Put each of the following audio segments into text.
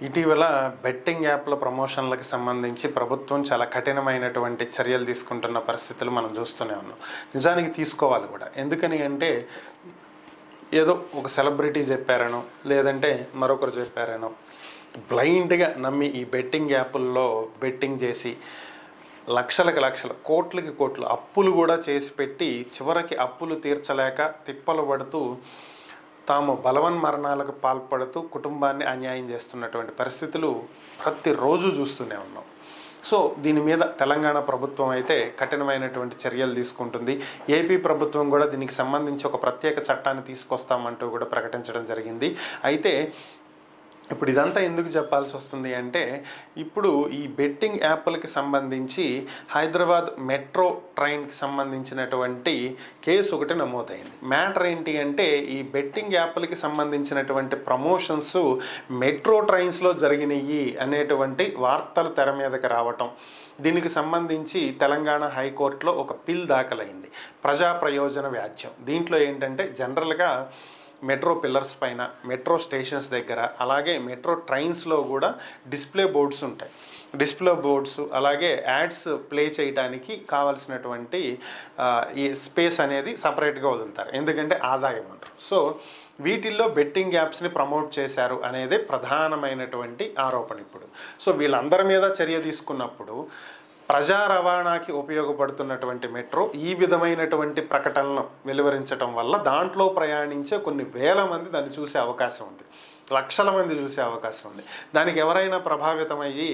ఇటీవల బెట్టింగ్ యాప్ల ప్రమోషన్లకు సంబంధించి ప్రభుత్వం చాలా కఠినమైనటువంటి చర్యలు తీసుకుంటున్న పరిస్థితులు మనం చూస్తూనే ఉన్నాం. నిజానికి తీసుకోవాలి కూడా. ఎందుకని అంటే ఏదో ఒక సెలబ్రిటీ చెప్పారనో లేదంటే మరొకరు చెప్పారనో బ్లైండ్గా నమ్మి ఈ బెట్టింగ్ యాప్ల్లో బెట్టింగ్ చేసి లక్షలకు లక్షలు కోట్లకి కోట్లు అప్పులు కూడా చేసి పెట్టి చివరికి అప్పులు తీర్చలేక తిప్పలు పడుతూ తాము బలవన్మరణాలకు పాల్పడుతూ కుటుంబాన్ని అన్యాయం చేస్తున్నటువంటి పరిస్థితులు ప్రతిరోజు చూస్తూనే ఉన్నాం. సో దీని మీద తెలంగాణ ప్రభుత్వం అయితే కఠినమైనటువంటి చర్యలు తీసుకుంటుంది. ఏపీ ప్రభుత్వం కూడా దీనికి సంబంధించి ఒక ప్రత్యేక చట్టాన్ని తీసుకొస్తామంటూ కూడా ప్రకటించడం జరిగింది. అయితే ఇప్పుడు ఇదంతా ఎందుకు చెప్పాల్సి వస్తుంది అంటే ఇప్పుడు ఈ బెట్టింగ్ యాప్లకి సంబంధించి హైదరాబాద్ మెట్రో ట్రైన్కి సంబంధించినటువంటి కేసు ఒకటి నమోదైంది. మ్యాటర్ ఏంటి అంటే ఈ బెట్టింగ్ యాప్లకి సంబంధించినటువంటి ప్రమోషన్స్ మెట్రో ట్రైన్స్లో జరిగినాయి అనేటువంటి వార్తలు తెర మీదకి రావటం, దీనికి సంబంధించి తెలంగాణ హైకోర్టులో ఒక పిల్ దాఖలైంది, ప్రజా ప్రయోజన వ్యాజ్యం. దీంట్లో ఏంటంటే జనరల్గా మెట్రో పిల్లర్స్ పైన, మెట్రో స్టేషన్స్ దగ్గర, అలాగే మెట్రో ట్రైన్స్లో కూడా డిస్ప్లే బోర్డ్స్ ఉంటాయి. డిస్ప్లే బోర్డ్స్ అలాగే యాడ్స్ ప్లే చేయడానికి కావాల్సినటువంటి ఈ స్పేస్ అనేది సపరేట్గా వదులుతారు, ఎందుకంటే ఆదాయం అంటారు. సో వీటిల్లో బెట్టింగ్ యాప్స్ని ప్రమోట్ చేశారు అనేది ప్రధానమైనటువంటి ఆరోపణ ఇప్పుడు. సో వీళ్ళందరి మీద చర్య తీసుకున్నప్పుడు ప్రజా రవాణాకి ఉపయోగపడుతున్నటువంటి మెట్రో ఈ విధమైనటువంటి ప్రకటనలు వెలువరించడం వల్ల దాంట్లో ప్రయాణించే కొన్ని వేల మంది దాన్ని చూసే అవకాశం ఉంది, లక్షల మంది చూసే అవకాశం ఉంది. దానికి ఎవరైనా ప్రభావితం అయ్యి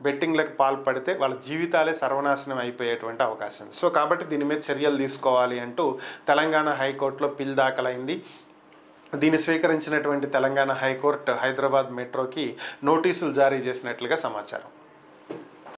బెట్టింగ్లకు పాల్పడితే వాళ్ళ జీవితాలే సర్వనాశనం అయిపోయేటువంటి అవకాశం ఉంది. సో కాబట్టి దీని మీద చర్యలు తీసుకోవాలి అంటూ తెలంగాణ హైకోర్టులో పిల్ దాఖలైంది. దీన్ని స్వీకరించినటువంటి తెలంగాణ హైకోర్టు హైదరాబాద్ మెట్రోకి నోటీసులు జారీ చేసినట్లుగా సమాచారం.